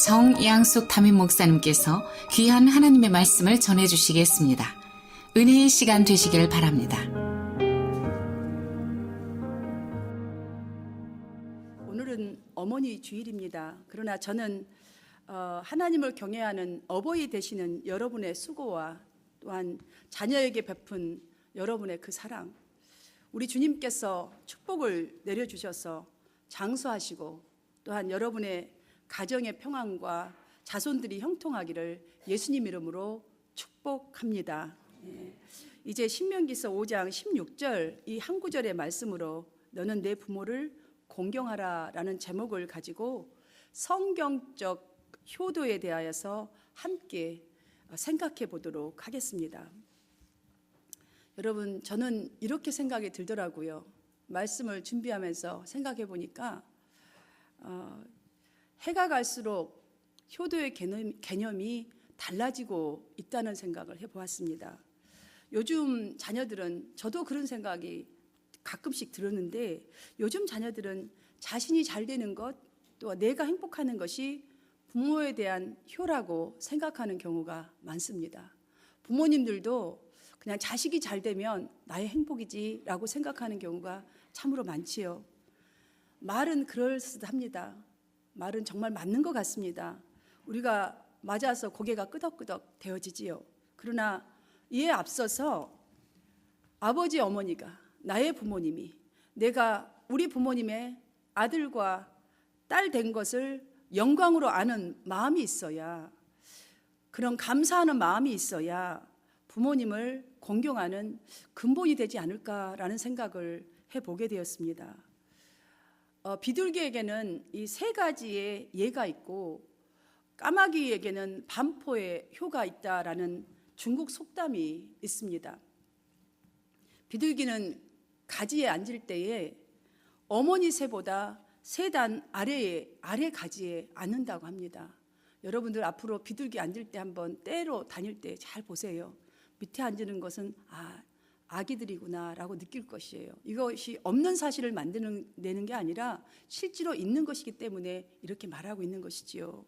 정양숙 담임 목사님께서 귀한 하나님의 말씀을 전해주시겠습니다. 은혜의 시간 되시길 바랍니다. 오늘은 어머니 주일입니다. 그러나 저는 하나님을 경외하는 어버이 되시는 여러분의 수고와 또한 자녀에게 베푼 여러분의 그 사랑, 우리 주님께서 축복을 내려주셔서 장수하시고 또한 여러분의 가정의 평안과 자손들이 형통하기를 예수님 이름으로 축복합니다. 이제 신명기서 5장 16절 이 한 구절의 말씀으로 너는 내 부모를 공경하라 라는 제목을 가지고 성경적 효도에 대하여서 함께 생각해 보도록 하겠습니다. 여러분, 저는 이렇게 생각이 들더라고요. 말씀을 준비하면서 생각해 보니까 해가 갈수록 효도의 개념이 달라지고 있다는 생각을 해보았습니다. 요즘 자녀들은, 저도 그런 생각이 가끔씩 들었는데, 요즘 자녀들은 자신이 잘 되는 것, 또 내가 행복하는 것이 부모에 대한 효라고 생각하는 경우가 많습니다. 부모님들도 그냥 자식이 잘 되면 나의 행복이지라고 생각하는 경우가 참으로 많지요. 말은 그럴듯합니다. 말은 정말 맞는 것 같습니다. 우리가 맞아서 고개가 끄덕끄덕 되어지지요. 그러나 이에 앞서서 아버지 어머니가, 나의 부모님이, 내가 우리 부모님의 아들과 딸 된 것을 영광으로 아는 마음이 있어야, 그런 감사하는 마음이 있어야 부모님을 공경하는 근본이 되지 않을까라는 생각을 해보게 되었습니다. 비둘기에게는 이 세 가지의 예가 있고 까마귀에게는 반포의 효가 있다라는 중국 속담이 있습니다. 비둘기는 가지에 앉을 때에 어머니 새보다 세 단 아래 가지에 앉는다고 합니다. 여러분들 앞으로 비둘기 앉을 때 한번 떼로 다닐 때 잘 보세요. 밑에 앉는 것은 아기들이구나 라고 느낄 것이에요. 이것이 없는 사실을 만드는 게 아니라 실제로 있는 것이기 때문에 이렇게 말하고 있는 것이지요.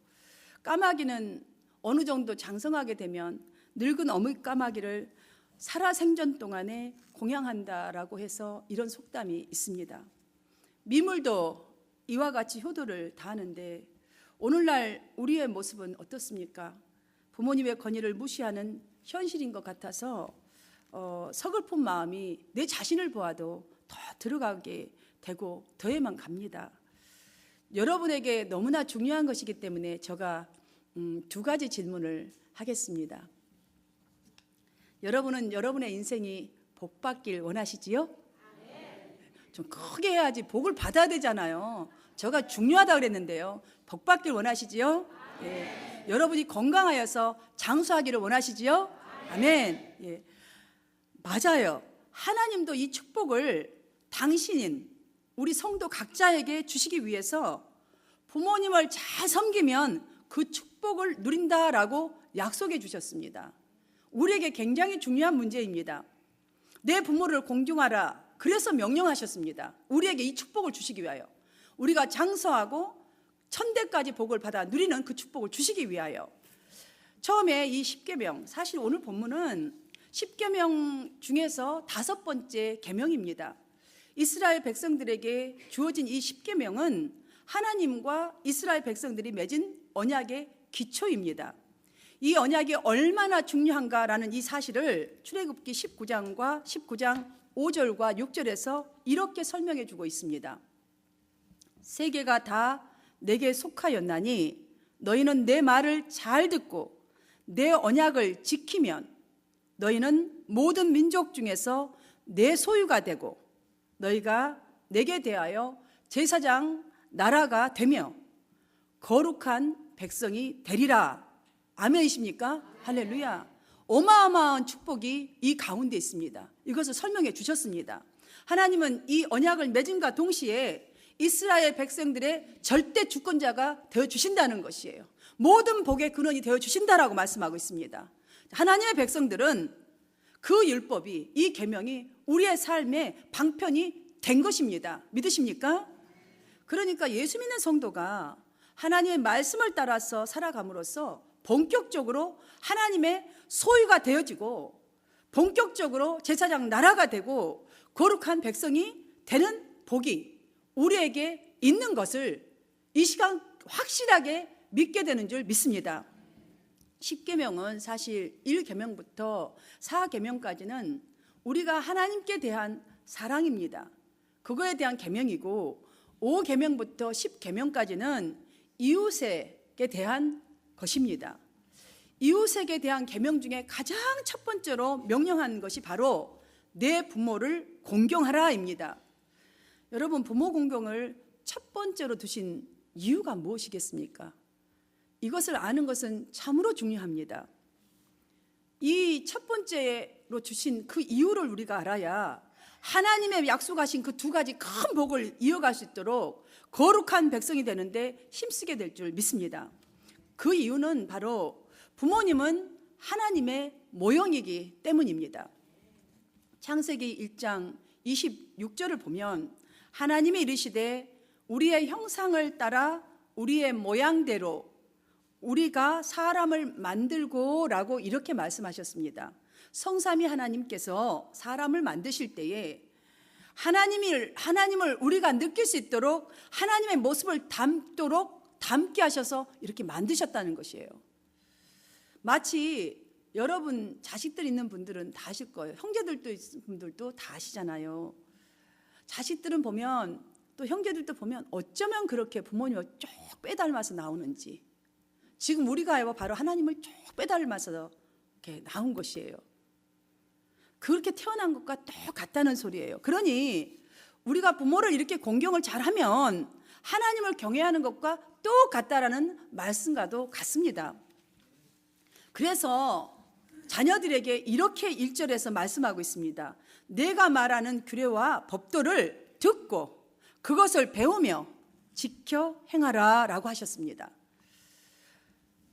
까마귀는 어느 정도 장성하게 되면 늙은 어미 까마귀를 살아생전 동안에 공양한다라고 해서 이런 속담이 있습니다. 미물도 이와 같이 효도를 다하는데 오늘날 우리의 모습은 어떻습니까? 부모님의 권위를 무시하는 현실인 것 같아서 서글픈 마음이 내 자신을 보아도 더 들어가게 되고 더해만 갑니다. 여러분에게 너무나 중요한 것이기 때문에 제가 두 가지 질문을 하겠습니다. 여러분은 여러분의 인생이 복받길 원하시지요? 좀 크게 해야지 복을 받아야 되잖아요. 제가 중요하다고 그랬는데요. 복받길 원하시지요? 예. 여러분이 건강하여서 장수하기를 원하시지요? 아멘. 예. 맞아요. 하나님도 이 축복을 당신인 우리 성도 각자에게 주시기 위해서 부모님을 잘 섬기면 그 축복을 누린다라고 약속해 주셨습니다. 우리에게 굉장히 중요한 문제입니다. 내 부모를 공경하라. 그래서 명령하셨습니다. 우리에게 이 축복을 주시기 위하여. 우리가 장수하고 천대까지 복을 받아 누리는 그 축복을 주시기 위하여. 처음에 이 십계명, 사실 오늘 본문은 십계명 중에서 5번째 계명입니다. 이스라엘 백성들에게 주어진 이 십계명은 하나님과 이스라엘 백성들이 맺은 언약의 기초입니다. 이 언약이 얼마나 중요한가라는 이 사실을 출애굽기 19장 5절과 6절에서 이렇게 설명해 주고 있습니다. 세계가 다 내게 속하였나니 너희는 내 말을 잘 듣고 내 언약을 지키면 너희는 모든 민족 중에서 내 소유가 되고 너희가 내게 대하여 제사장 나라가 되며 거룩한 백성이 되리라. 아멘이십니까? 할렐루야. 어마어마한 축복이 이 가운데 있습니다. 이것을 설명해 주셨습니다. 하나님은 이 언약을 맺음과 동시에 이스라엘 백성들의 절대 주권자가 되어주신다는 것이에요. 모든 복의 근원이 되어주신다라고 말씀하고 있습니다. 하나님의 백성들은 그 율법이, 이 계명이 우리의 삶의 방편이 된 것입니다. 믿으십니까? 그러니까 예수 믿는 성도가 하나님의 말씀을 따라서 살아감으로써 본격적으로 하나님의 소유가 되어지고 본격적으로 제사장 나라가 되고 거룩한 백성이 되는 복이 우리에게 있는 것을 이 시간 확실하게 믿게 되는 줄 믿습니다. 10계명은 사실 1계명부터 4계명까지는 우리가 하나님께 대한 사랑입니다. 그거에 대한 계명이고 5계명부터 10계명까지는 이웃에게 대한 것입니다. 이웃에게 대한 계명 중에 가장 첫 번째로 명령한 것이 바로 내 부모를 공경하라입니다. 여러분, 부모 공경을 첫 번째로 두신 이유가 무엇이겠습니까? 이것을 아는 것은 참으로 중요합니다. 이 첫 번째로 주신 그 이유를 우리가 알아야 하나님의 약속하신 그 두 가지 큰 복을 이어갈 수 있도록 거룩한 백성이 되는데 힘쓰게 될 줄 믿습니다. 그 이유는 바로 부모님은 하나님의 모형이기 때문입니다. 창세기 1장 26절을 보면 하나님이 이르시되 우리의 형상을 따라 우리의 모양대로 우리가 사람을 만들고 라고 이렇게 말씀하셨습니다. 성삼위 하나님께서 사람을 만드실 때에 하나님을 우리가 느낄 수 있도록 하나님의 모습을 담게 하셔서 이렇게 만드셨다는 것이에요. 마치 여러분 자식들 있는 분들은 다 아실 거예요. 형제들도 있는 분들도 다 아시잖아요. 자식들은 보면 또 형제들도 보면 어쩌면 그렇게 부모님을 쭉 빼닮아서 나오는지, 지금 우리가 바로 하나님을 쭉 빼닮아서 이렇게 나온 것이에요. 그렇게 태어난 것과 똑같다는 소리예요. 그러니 우리가 부모를 이렇게 공경을 잘하면 하나님을 경외하는 것과 똑같다라는 말씀과도 같습니다. 그래서 자녀들에게 이렇게 1절에서 말씀하고 있습니다. 내가 말하는 규례와 법도를 듣고 그것을 배우며 지켜 행하라 라고 하셨습니다.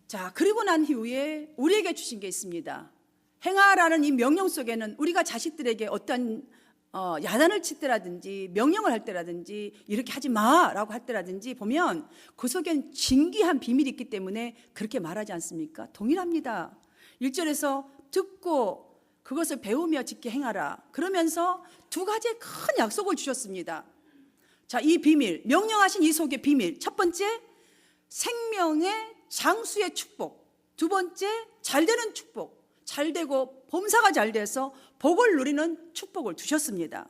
자, 그리고 난 이후에 우리에게 주신 게 있습니다. 행하라는 이 명령 속에는 우리가 자식들에게 어떤 야단을 칠 때라든지 명령을 할 때라든지 이렇게 하지 마라고 할 때라든지 보면 그 속엔 진귀한 비밀이 있기 때문에 그렇게 말하지 않습니까? 동일합니다. 1절에서 듣고 그것을 배우며 지켜 행하라 그러면서 두 가지의 큰 약속을 주셨습니다. 자, 이 비밀, 명령하신 이 속의 비밀, 첫 번째 생명의 장수의 축복, 두 번째 잘되는 축복, 잘되고 범사가 잘 돼서 복을 누리는 축복을 주셨습니다.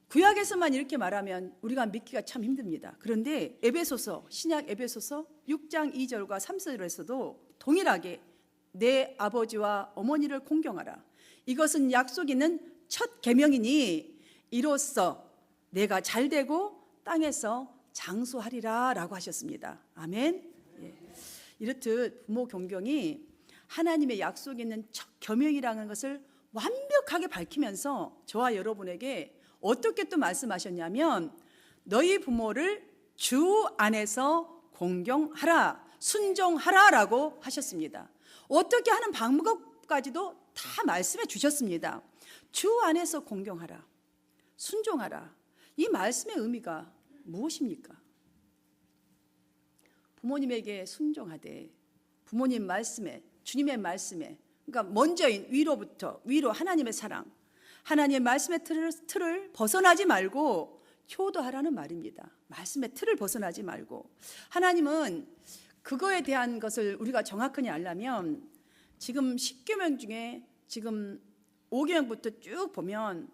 구약에서만 이렇게 말하면 우리가 믿기가 참 힘듭니다. 그런데 에베소서, 신약 에베소서 6장 2절과 3절에서도 동일하게 내 아버지와 어머니를 공경하라. 이것은 약속 있는 첫 계명이니 이로써 내가 잘되고 땅에서 장수하리라 라고 하셨습니다. 아멘. 예. 이렇듯 부모 공경이 하나님의 약속 있는 첫 계명이라는 것을 완벽하게 밝히면서 저와 여러분에게 어떻게 또 말씀하셨냐면 너희 부모를 주 안에서 공경하라, 순종하라 라고 하셨습니다. 어떻게 하는 방법까지도 다 말씀해 주셨습니다. 주 안에서 공경하라, 순종하라. 이 말씀의 의미가 무엇입니까? 부모님에게 순종하되 부모님 말씀에, 주님의 말씀에, 그러니까 먼저인 위로 하나님의 사랑, 하나님의 말씀의 틀을 벗어나지 말고 효도하라는 말입니다. 말씀의 틀을 벗어나지 말고. 하나님은 그거에 대한 것을 우리가 정확하게 알려면 지금 10계명 중에 지금 5계명부터 쭉 보면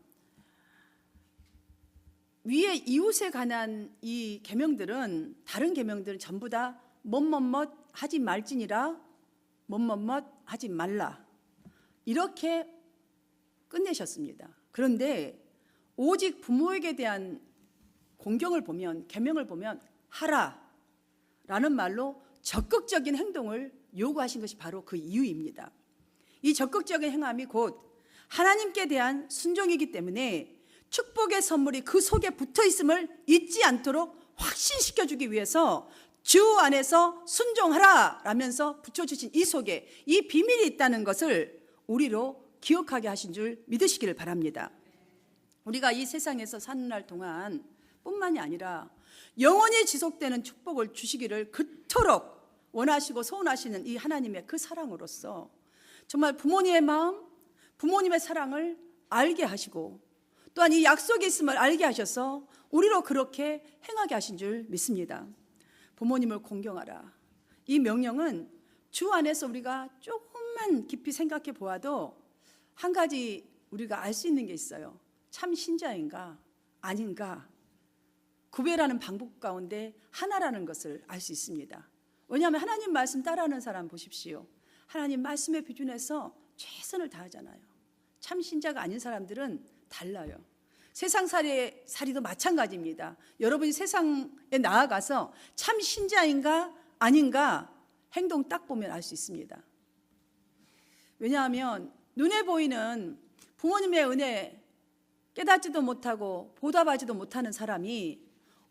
위에 이웃에 관한 이 계명들은, 다른 계명들은 전부 다 뭐뭐뭐 하지 말지니라, 뭐뭐뭐 하지 말라 이렇게 끝내셨습니다. 그런데 오직 부모에게 대한 공경을 보면, 계명을 보면 하라 라는 말로 적극적인 행동을 요구하신 것이 바로 그 이유입니다. 이 적극적인 행함이 곧 하나님께 대한 순종이기 때문에 축복의 선물이 그 속에 붙어 있음을 잊지 않도록 확신시켜주기 위해서 주 안에서 순종하라 라면서 붙여주신 이 속에 이 비밀이 있다는 것을 우리로 기억하게 하신 줄 믿으시기를 바랍니다. 우리가 이 세상에서 사는 날 동안 뿐만이 아니라 영원히 지속되는 축복을 주시기를 그토록 원하시고 소원하시는 이 하나님의 그 사랑으로서 정말 부모님의 마음, 부모님의 사랑을 알게 하시고 또한 이 약속이 있음을 알게 하셔서 우리로 그렇게 행하게 하신 줄 믿습니다. 부모님을 공경하라. 이 명령은 주 안에서 우리가 조금만 깊이 생각해 보아도 한 가지 우리가 알 수 있는 게 있어요. 참 신자인가 아닌가 구별하는 방법 가운데 하나라는 것을 알 수 있습니다. 왜냐하면 하나님 말씀 따라하는 사람 보십시오. 하나님 말씀의 비준에서 최선을 다하잖아요. 참 신자가 아닌 사람들은 달라요. 세상살이도 마찬가지입니다. 여러분이 세상에 나아가서 참 신자인가 아닌가 행동 딱 보면 알 수 있습니다. 왜냐하면 눈에 보이는 부모님의 은혜 깨닫지도 못하고 보답하지도 못하는 사람이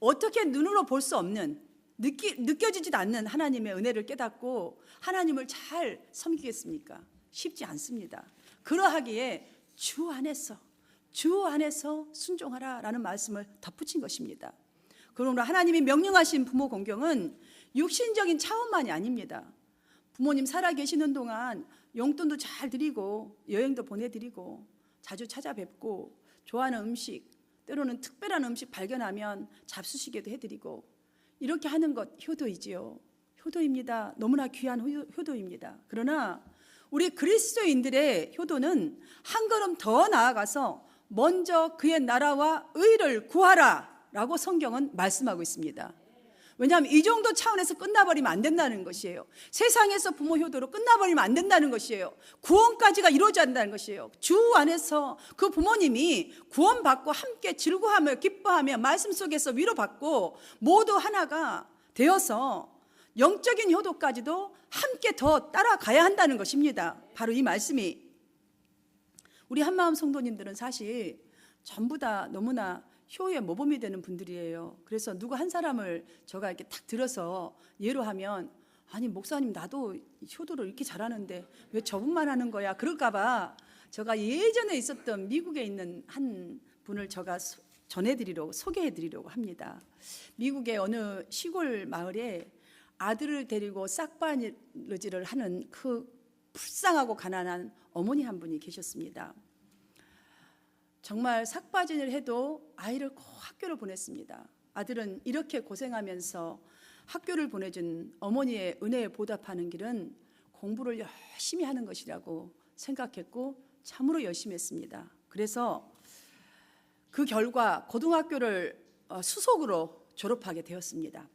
어떻게 눈으로 볼 수 없는 느껴지지도 않는 하나님의 은혜를 깨닫고 하나님을 잘 섬기겠습니까? 쉽지 않습니다. 그러하기에 주 안에서 순종하라라는 말씀을 덧붙인 것입니다. 그러므로 하나님이 명령하신 부모 공경은 육신적인 차원만이 아닙니다. 부모님 살아계시는 동안 용돈도 잘 드리고 여행도 보내드리고 자주 찾아뵙고 좋아하는 음식 때로는 특별한 음식 발견하면 잡수시게도 해드리고 이렇게 하는 것 효도이지요. 효도입니다. 너무나 귀한 효도입니다. 그러나 우리 그리스도인들의 효도는 한 걸음 더 나아가서 먼저 그의 나라와 의를 구하라 라고 성경은 말씀하고 있습니다. 왜냐하면 이 정도 차원에서 끝나버리면 안 된다는 것이에요. 세상에서 부모 효도로 끝나버리면 안 된다는 것이에요. 구원까지가 이루어져야 한다는 것이에요. 주 안에서 그 부모님이 구원받고 함께 즐거워하며 기뻐하며 말씀 속에서 위로받고 모두 하나가 되어서 영적인 효도까지도 함께 더 따라가야 한다는 것입니다. 바로 이 말씀이 우리 한마음 성도님들은 사실 전부 다 너무나 효의 모범이 되는 분들이에요. 그래서 누구 한 사람을 제가 이렇게 탁 들어서 예로 하면 아니 목사님 나도 효도를 이렇게 잘하는데 왜 저분만 하는 거야? 그럴까 봐 제가 예전에 있었던 미국에 있는 한 분을 제가 소개해드리려고 합니다. 미국의 어느 시골 마을에 아들을 데리고 싹바느질을 하는 그 불쌍하고 가난한 어머니 한 분이 계셨습니다. 정말 삭바진을 해도 아이를 꼭 학교를 보냈습니다. 아들은 이렇게 고생하면서 학교를 보내준 어머니의 은혜에 보답하는 길은 공부를 열심히 하는 것이라고 생각했고 참으로 열심히 했습니다. 그래서 그 결과 고등학교를 수석으로 졸업하게 되었습니다.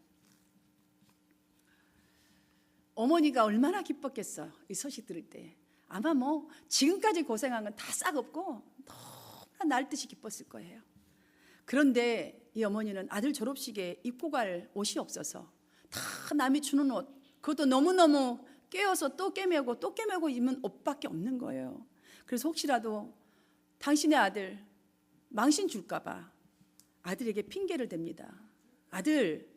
어머니가 얼마나 기뻤겠어요. 이 소식 들을 때. 아마 지금까지 고생한 건 다 싹 없고 너무나 날 듯이 기뻤을 거예요. 그런데 이 어머니는 아들 졸업식에 입고 갈 옷이 없어서 다 남이 주는 옷, 그것도 너무너무 깨어서 또 깨매고 또 깨매고 입는 옷밖에 없는 거예요. 그래서 혹시라도 당신의 아들 망신 줄까 봐 아들에게 핑계를 댑니다. 아들,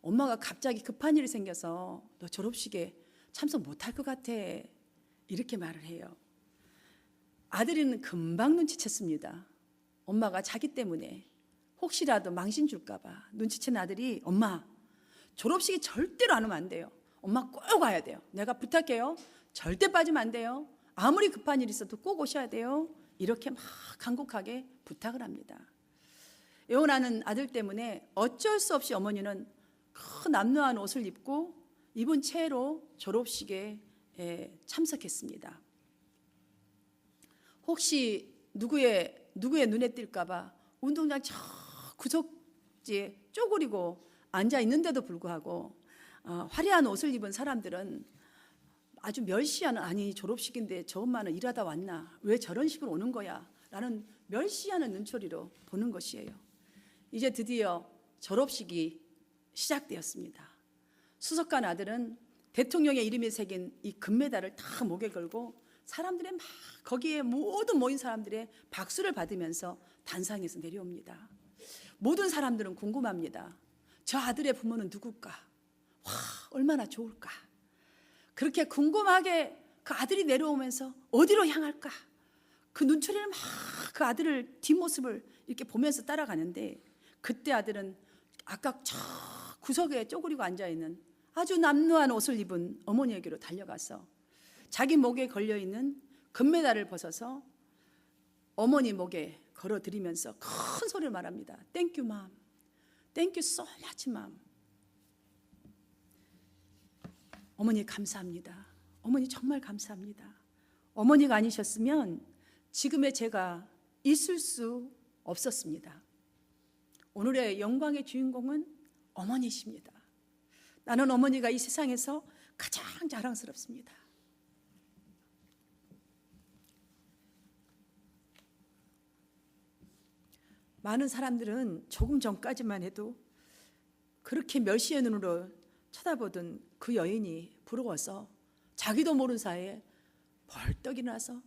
엄마가 갑자기 급한 일이 생겨서 너 졸업식에 참석 못할 것 같아. 이렇게 말을 해요. 아들은 금방 눈치챘습니다. 엄마가 자기 때문에 혹시라도 망신 줄까 봐 눈치챈 아들이 엄마 졸업식에 절대로 안 오면 안 돼요. 엄마 꼭 와야 돼요. 내가 부탁해요. 절대 빠지면 안 돼요. 아무리 급한 일이 있어도 꼭 오셔야 돼요. 이렇게 막 간곡하게 부탁을 합니다. 애원하는 아들 때문에 어쩔 수 없이 어머니는 큰 남루한 옷을 입고 입은 채로 졸업식에 참석했습니다. 혹시 누구의 눈에 띌까 봐 운동장 저 구석지에 쪼그리고 앉아 있는데도 불구하고 화려한 옷을 입은 사람들은 아주 멸시하는, 아니 졸업식인데 저 엄마는 일하다 왔나? 왜 저런 식으로 오는 거야? 라는 멸시하는 눈초리로 보는 것이에요. 이제 드디어 졸업식이 시작되었습니다. 수석관 아들은 대통령의 이름이 새긴 이 금메달을 다 목에 걸고 사람들의 막 거기에 모든 모인 사람들의 박수를 받으면서 단상에서 내려옵니다. 모든 사람들은 궁금합니다. 저 아들의 부모는 누굴까? 와, 얼마나 좋을까? 그렇게 궁금하게 그 아들이 내려오면서 어디로 향할까? 그 눈초리를 막 그 아들을 뒷모습을 이렇게 보면서 따라가는데 그때 아들은 아까 저 구석에 쪼그리고 앉아있는 아주 남루한 옷을 입은 어머니에게로 달려가서 자기 목에 걸려있는 금메달을 벗어서 어머니 목에 걸어드리면서 큰 소리를 말합니다. Thank you, mom. Thank you so much, mom. 어머니 감사합니다. 어머니 정말 감사합니다. 어머니가 아니셨으면 지금의 제가 있을 수 없었습니다. 오늘의 영광의 주인공은 어머니십니다. 나는 어머니가 이 세상에서 가장 자랑스럽습니다. 많은 사람들은 조금 전까지만 해도 그렇게 멸시의 눈으로 쳐다보던 그 여인이 부러워서 자기도 모르는 사이에 벌떡 일어나서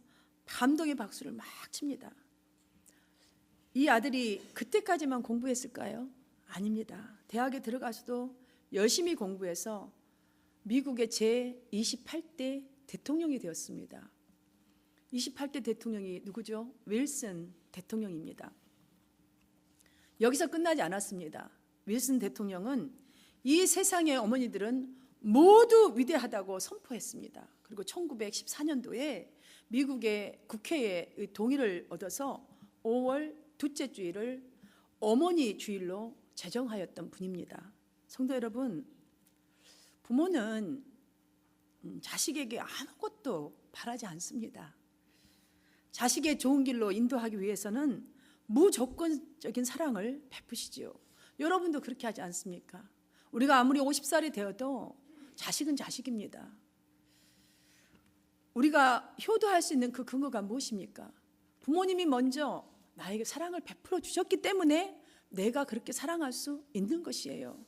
감동의 박수를 막 칩니다. 이 아들이 그때까지만 공부했을까요? 아닙니다. 대학에 들어가서도 열심히 공부해서 미국의 제28대 대통령이 되었습니다. 28대 대통령이 누구죠? 윌슨 대통령입니다. 여기서 끝나지 않았습니다. 윌슨 대통령은 이 세상의 어머니들은 모두 위대하다고 선포했습니다. 그리고 1914년도에 미국의 국회의 동의를 얻어서 5월 둘째 주일을 어머니 주일로 제정하였던 분입니다. 성도 여러분, 부모는 자식에게 아무것도 바라지 않습니다. 자식의 좋은 길로 인도하기 위해서는 무조건적인 사랑을 베푸시지요. 여러분도 그렇게 하지 않습니까? 우리가 아무리 50살이 되어도 자식은 자식입니다. 우리가 효도할 수 있는 그 근거가 무엇입니까? 부모님이 먼저 나에게 사랑을 베풀어 주셨기 때문에 내가 그렇게 사랑할 수 있는 것이에요.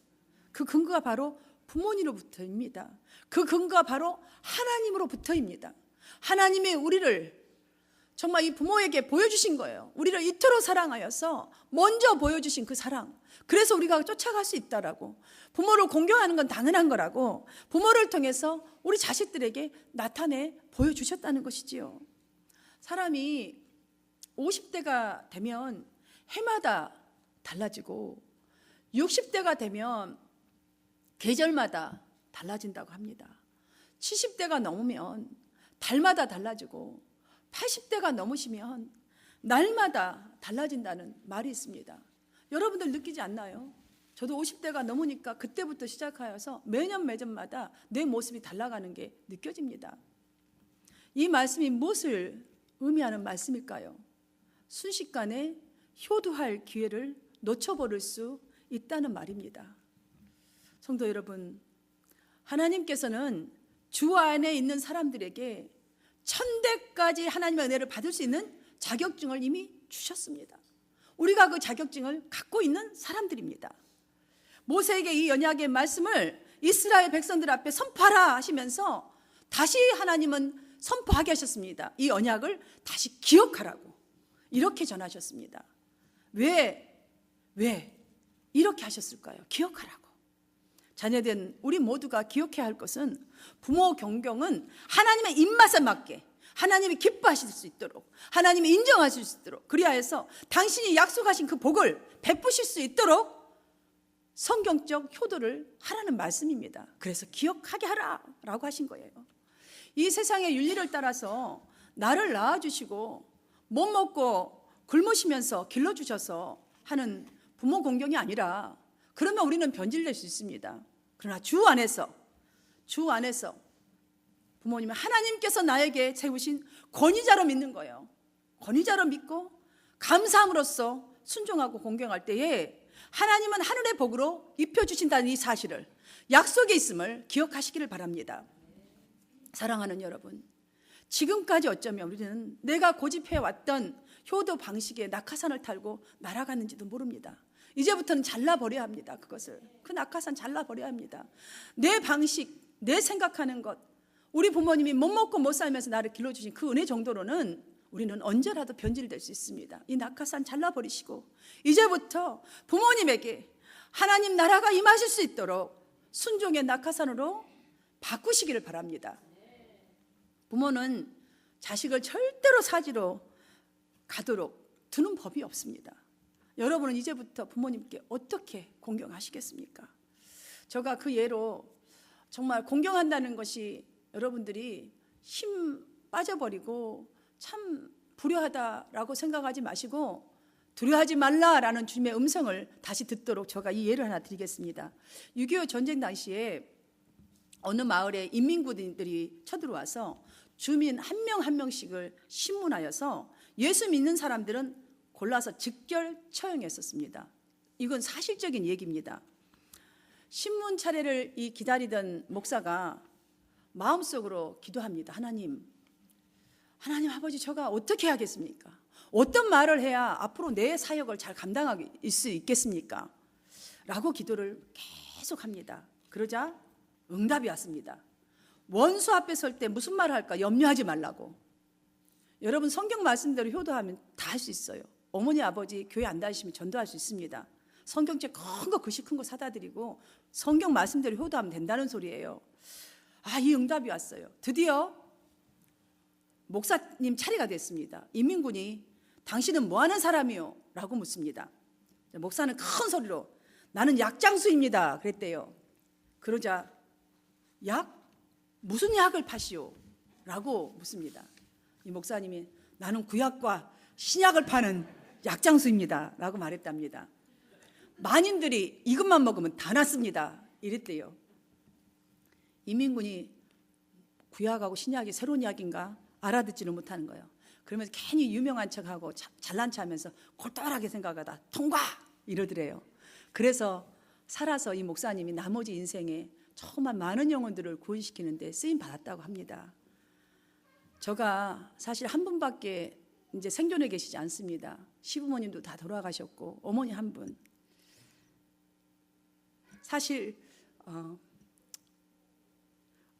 그 근거가 바로 부모님으로부터입니다. 그 근거가 바로 하나님으로부터입니다. 하나님이 우리를 정말 이 부모에게 보여주신 거예요. 우리를 이토록 사랑하여서 먼저 보여주신 그 사랑. 그래서 우리가 쫓아갈 수 있다라고. 부모를 공경하는 건 당연한 거라고. 부모를 통해서 우리 자식들에게 나타내 보여주셨다는 것이지요. 사람이 50대가 되면 해마다 달라지고 60대가 되면 계절마다 달라진다고 합니다. 70대가 넘으면 달마다 달라지고 80대가 넘으시면 날마다 달라진다는 말이 있습니다. 여러분들 느끼지 않나요? 저도 50대가 넘으니까 그때부터 시작하여서 매년마다 내 모습이 달라가는 게 느껴집니다. 이 말씀이 무엇을 의미하는 말씀일까요? 순식간에 효도할 기회를 놓쳐버릴 수 있다는 말입니다. 성도 여러분, 하나님께서는 주 안에 있는 사람들에게 천대까지 하나님의 은혜를 받을 수 있는 자격증을 이미 주셨습니다. 우리가 그 자격증을 갖고 있는 사람들입니다. 모세에게 이 언약의 말씀을 이스라엘 백성들 앞에 선포하라 하시면서 다시 하나님은 선포하게 하셨습니다. 이 언약을 다시 기억하라고 이렇게 전하셨습니다. 왜 이렇게 하셨을까요? 기억하라고. 자녀된 우리 모두가 기억해야 할 것은 부모 경경은 하나님의 입맛에 맞게 하나님이 기뻐하실 수 있도록 하나님이 인정하실 수 있도록 그리하여서 당신이 약속하신 그 복을 베푸실 수 있도록 성경적 효도를 하라는 말씀입니다. 그래서 기억하게 하라라고 하신 거예요. 이 세상의 윤리를 따라서 나를 낳아주시고 못 먹고 굶으시면서 길러주셔서 하는 부모 공경이 아니라 그러면 우리는 변질될 수 있습니다. 그러나 주 안에서 부모님은 하나님께서 나에게 세우신 권위자로 믿는 거예요. 권위자로 믿고 감사함으로써 순종하고 공경할 때에 하나님은 하늘의 복으로 입혀주신다는 이 사실을 약속에 있음을 기억하시기를 바랍니다. 사랑하는 여러분, 지금까지 어쩌면 우리는 내가 고집해왔던 효도 방식의 낙하산을 탈고 날아갔는지도 모릅니다. 이제부터는 잘라버려야 합니다. 그것을 그 낙하산 잘라버려야 합니다. 내 방식, 내 생각하는 것, 우리 부모님이 못 먹고 못 살면서 나를 길러주신 그 은혜 정도로는 우리는 언제라도 변질될 수 있습니다. 이 낙하산 잘라버리시고 이제부터 부모님에게 하나님 나라가 임하실 수 있도록 순종의 낙하산으로 바꾸시기를 바랍니다. 부모는 자식을 절대로 사지로 가도록 두는 법이 없습니다. 여러분은 이제부터 부모님께 어떻게 공경하시겠습니까? 제가 그 예로 정말 공경한다는 것이 여러분들이 힘 빠져버리고 참 불효하다라고 생각하지 마시고 두려워하지 말라라는 주님의 음성을 다시 듣도록 제가 이 예를 하나 드리겠습니다. 6.25 전쟁 당시에 어느 마을에 인민군들이 쳐들어와서 주민 한 명 한 명씩을 신문하여서 예수 믿는 사람들은 골라서 즉결 처형했었습니다. 이건 사실적인 얘기입니다. 신문 차례를 기다리던 목사가 마음속으로 기도합니다. 하나님 아버지, 제가 어떻게 하겠습니까? 어떤 말을 해야 앞으로 내 사역을 잘 감당할 수 있겠습니까? 라고 기도를 계속합니다. 그러자 응답이 왔습니다. 원수 앞에 설 때 무슨 말을 할까 염려하지 말라고. 여러분, 성경 말씀대로 효도하면 다 할 수 있어요. 어머니 아버지 교회 안 다니시면 전도할 수 있습니다. 성경책 큰 거, 글씨 큰 거 사다 드리고 성경 말씀대로 효도하면 된다는 소리예요. 이 응답이 왔어요. 드디어 목사님 차례가 됐습니다. 인민군이 당신은 뭐 하는 사람이요? 라고 묻습니다. 목사는 큰 소리로 나는 약장수입니다 그랬대요. 그러자 약? 무슨 약을 파시오? 라고 묻습니다. 이 목사님이 나는 구약과 신약을 파는 약장수입니다 라고 말했답니다. 만인들이 이것만 먹으면 다 낫습니다 이랬대요. 인민군이 구약하고 신약이 새로운 약인가 알아듣지는 못하는 거예요. 그러면서 괜히 유명한 척하고 잘난 척하면서 골똘하게 생각하다 통과 이러더래요. 그래서 살아서 이 목사님이 나머지 인생에 정말 많은 영혼들을 구원시키는데 쓰임 받았다고 합니다. 제가 사실 한 분밖에 이제 생존해 계시지 않습니다. 시부모님도 다 돌아가셨고 어머니 한 분. 사실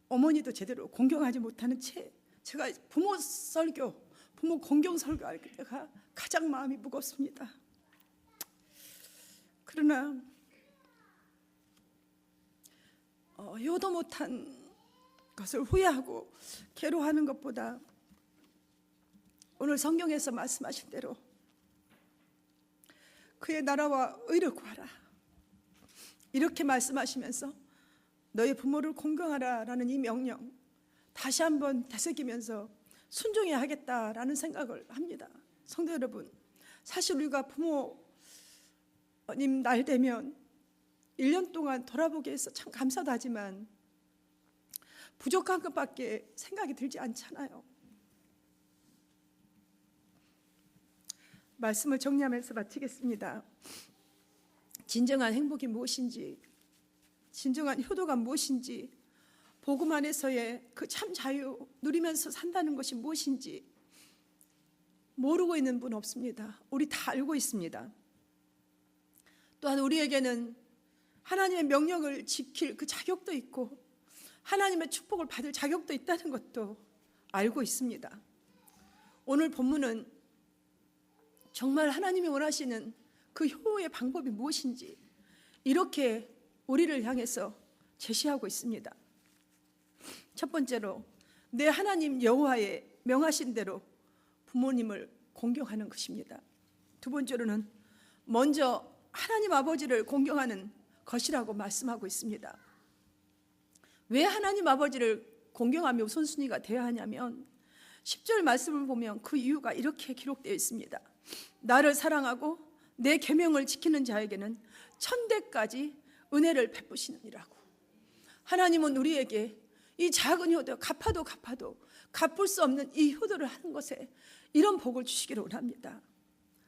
어머니도 제대로 공경하지 못하는 채 제가 부모 설교, 부모 공경 설교할 때가 가장 마음이 무겁습니다. 그러나 효도 못한 것을 후회하고 괴로워하는 것보다 오늘 성경에서 말씀하신 대로 그의 나라와 의를 구하라 이렇게 말씀하시면서 너의 부모를 공경하라 라는 이 명령 다시 한번 되새기면서 순종해야 하겠다라는 생각을 합니다. 성도 여러분, 사실 우리가 부모님 날 되면 1년 동안 돌아보게 해서 참 감사도 하지만 부족한 것밖에 생각이 들지 않잖아요. 말씀을 정리하면서 마치겠습니다. 진정한 행복이 무엇인지, 진정한 효도가 무엇인지, 복음 안에서의 그 참 자유 누리면서 산다는 것이 무엇인지 모르고 있는 분 없습니다. 우리 다 알고 있습니다. 또한 우리에게는 하나님의 명령을 지킬 그 자격도 있고 하나님의 축복을 받을 자격도 있다는 것도 알고 있습니다. 오늘 본문은 정말 하나님이 원하시는 그 효의 방법이 무엇인지 이렇게 우리를 향해서 제시하고 있습니다. 첫 번째로 내 하나님 여호와의 명하신 대로 부모님을 공경하는 것입니다. 두 번째로는 먼저 하나님 아버지를 공경하는 것이라고 말씀하고 있습니다. 왜 하나님 아버지를 공경하며 우선순위가 되어야 하냐면 10절 말씀을 보면 그 이유가 이렇게 기록되어 있습니다. 나를 사랑하고 내 계명을 지키는 자에게는 천대까지 은혜를 베푸시느니라고. 하나님은 우리에게 이 작은 효도 갚아도 갚을 수 없는 이 효도를 하는 것에 이런 복을 주시기를 원합니다.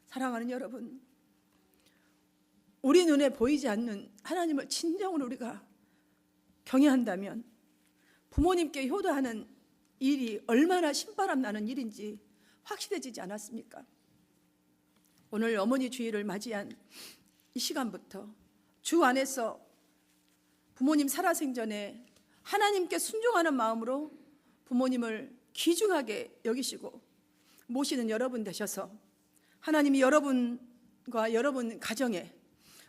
사랑하는 여러분, 우리 눈에 보이지 않는 하나님을 진정으로 우리가 경외한다면 부모님께 효도하는 일이 얼마나 신바람 나는 일인지 확실해지지 않았습니까? 오늘 어머니 주일을 맞이한 이 시간부터 주 안에서 부모님 살아생전에 하나님께 순종하는 마음으로 부모님을 귀중하게 여기시고 모시는 여러분 되셔서 하나님이 여러분과 여러분 가정에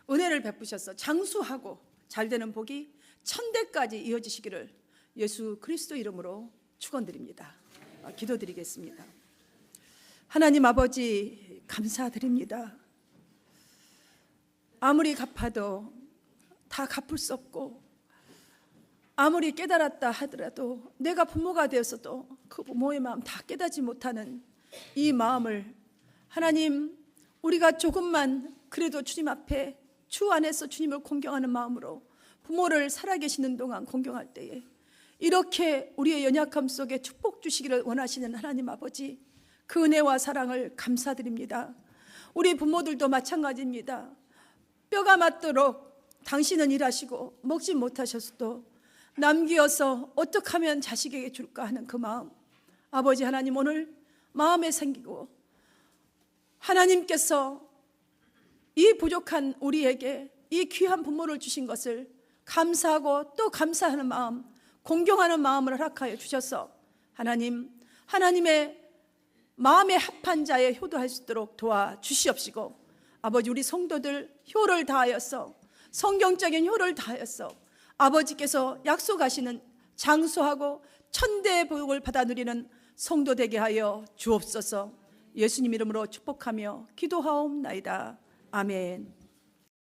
은혜를 베푸셔서 장수하고 잘되는 복이 천대까지 이어지시기를 예수 그리스도 이름으로 축원드립니다. 기도드리겠습니다. 하나님 아버지 감사드립니다. 아무리 갚아도 다 갚을 수 없고, 아무리 깨달았다 하더라도 내가 부모가 되었어도 그 부모의 마음 다 깨닫지 못하는 이 마음을 하나님, 우리가 조금만 그래도 주님 앞에 주 안에서 주님을 공경하는 마음으로 부모를 살아계시는 동안 공경할 때에 이렇게 우리의 연약함 속에 축복 주시기를 원하시는 하나님 아버지, 그 은혜와 사랑을 감사드립니다. 우리 부모들도 마찬가지입니다. 뼈가 맞도록 당신은 일하시고 먹지 못하셨어도 남기어서 어떻게 하면 자식에게 줄까 하는 그 마음, 아버지 하나님 오늘 마음에 생기고, 하나님께서 이 부족한 우리에게 이 귀한 부모를 주신 것을 감사하고 또 감사하는 마음, 공경하는 마음을 허락하여 주셔서 하나님, 하나님의 마음에 합한 자에 효도할 수 있도록 도와주시옵시고, 아버지 우리 성도들 효를 다하여서, 성경적인 효를 다하여서 아버지께서 약속하시는 장수하고 천대의 복을 받아 누리는 성도 되게 하여 주옵소서. 예수님 이름으로 축복하며 기도하옵나이다. 아멘.